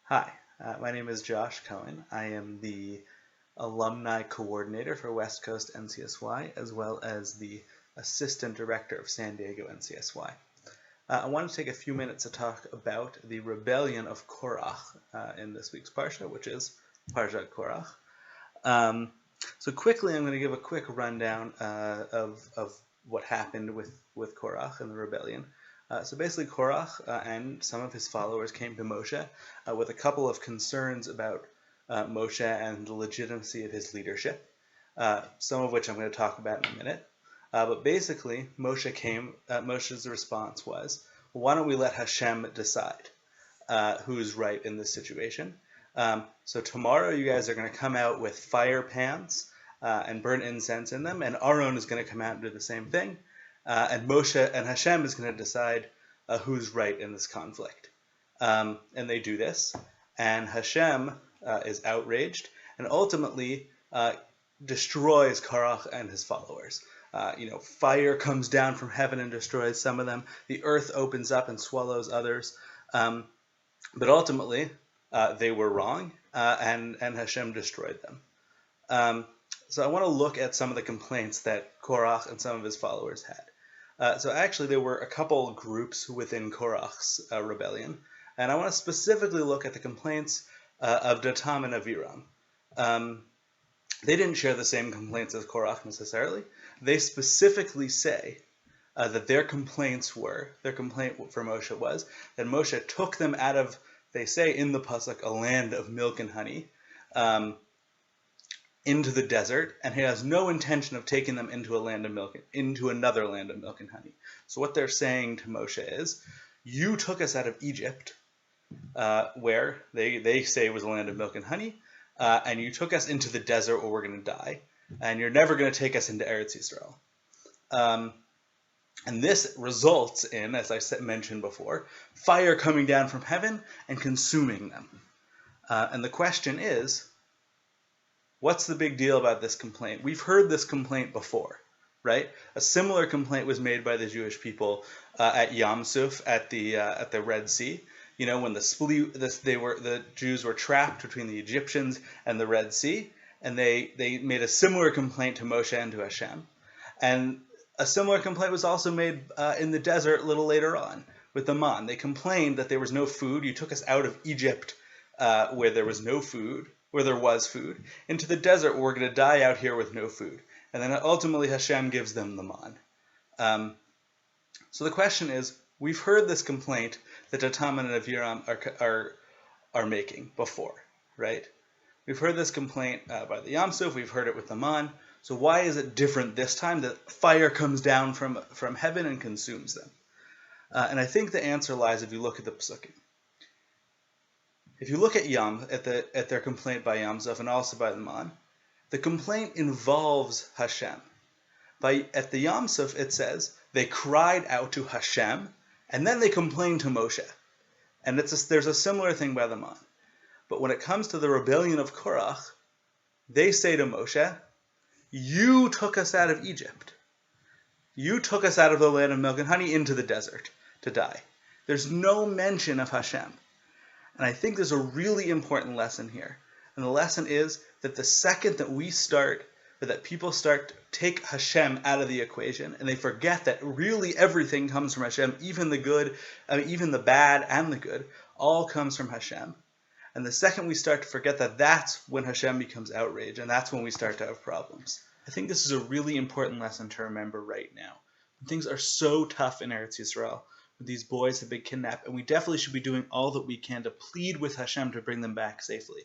Hi, my name is Josh Cohen. I am the Alumni Coordinator for West Coast NCSY, as well as the Assistant Director of San Diego NCSY. I want to take a few minutes to talk about the rebellion of Korach in this week's Parsha, which is Parshat Korach. So quickly, I'm going to give a quick rundown of what happened with Korach and the rebellion. So basically, Korach and some of his followers came to Moshe with a couple of concerns about Moshe and the legitimacy of his leadership, some of which I'm going to talk about in a minute. But basically, Moshe's response was, well, why don't we let HaShem decide who's right in this situation? So tomorrow you guys are going to come out with fire pans and burn incense in them, and Aaron is going to come out and do the same thing. And Moshe and HaShem is going to decide who's right in this conflict. And they do this, and HaShem is outraged and ultimately destroys Korach and his followers. Fire comes down from heaven and destroys some of them. The earth opens up and swallows others. But ultimately, they were wrong, and HaShem destroyed them. So I want to look at some of the complaints that Korach and some of his followers had. So actually, there were a couple groups within Korach's rebellion, and I want to specifically look at the complaints of Datam and Aviram. They didn't share the same complaints as Korach necessarily. They specifically say that their complaint for Moshe was that Moshe took them out of, they say in the pasuk, a land of milk and honey, into the desert, and he has no intention of taking them into another land of milk and honey. So what they're saying to Moshe is, you took us out of Egypt, where they say was a land of milk and honey, and you took us into the desert where we're going to die, and you're never going to take us into Eretz Yisrael. And this results in, as I mentioned before, fire coming down from heaven and consuming them. And the question is, what's the big deal about this complaint? We've heard this complaint before, right? A similar complaint was made by the Jewish people at Yam Suf at the Red Sea. When the Jews were trapped between the Egyptians and the Red Sea, and they made a similar complaint to Moshe and to Hashem. And a similar complaint was also made in the desert a little later on with the man. They complained that there was no food. You took us out of Egypt where there was no food, where there was food, into the desert where we're going to die out here with no food. And then ultimately Hashem gives them the man. So the question is, we've heard this complaint that Datam and Aviram are making before, right? We've heard this complaint by the Yam Suf, we've heard it with the man. So why is it different this time that fire comes down from heaven and consumes them? And I think the answer lies if you look at the Pesukim. If you look at at their complaint by Yam Suf and also by the man, the complaint involves Hashem. At the Yam Suf, it says they cried out to Hashem, and then they complained to Moshe. And there's a similar thing by the man. But when it comes to the rebellion of Korach, they say to Moshe, you took us out of Egypt. You took us out of the land of milk and honey into the desert to die. There's no mention of Hashem. And I think there's a really important lesson here. And the lesson is that the second that people start to take Hashem out of the equation, and they forget that really everything comes from Hashem, even the good, even the bad and the good, all comes from Hashem. And the second we start to forget that, that's when Hashem becomes outraged, and that's when we start to have problems. I think this is a really important lesson to remember right now. Things are so tough in Eretz Yisrael. These boys have been kidnapped, and we definitely should be doing all that we can to plead with Hashem to bring them back safely,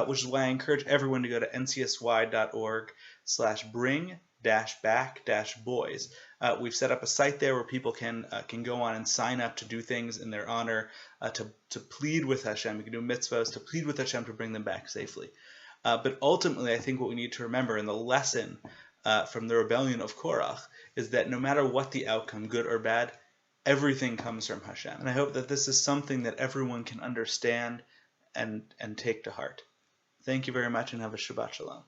which is why I encourage everyone to go to ncsy.org/bring-back-boys. We've set up a site there where people can go on and sign up to do things in their honor, to plead with Hashem. You can do mitzvahs to plead with Hashem to bring them back safely. But ultimately, I think what we need to remember, and the lesson from the rebellion of Korach, is that no matter what the outcome, good or bad, everything comes from Hashem. And I hope that this is something that everyone can understand and take to heart. Thank you very much, and have a Shabbat Shalom.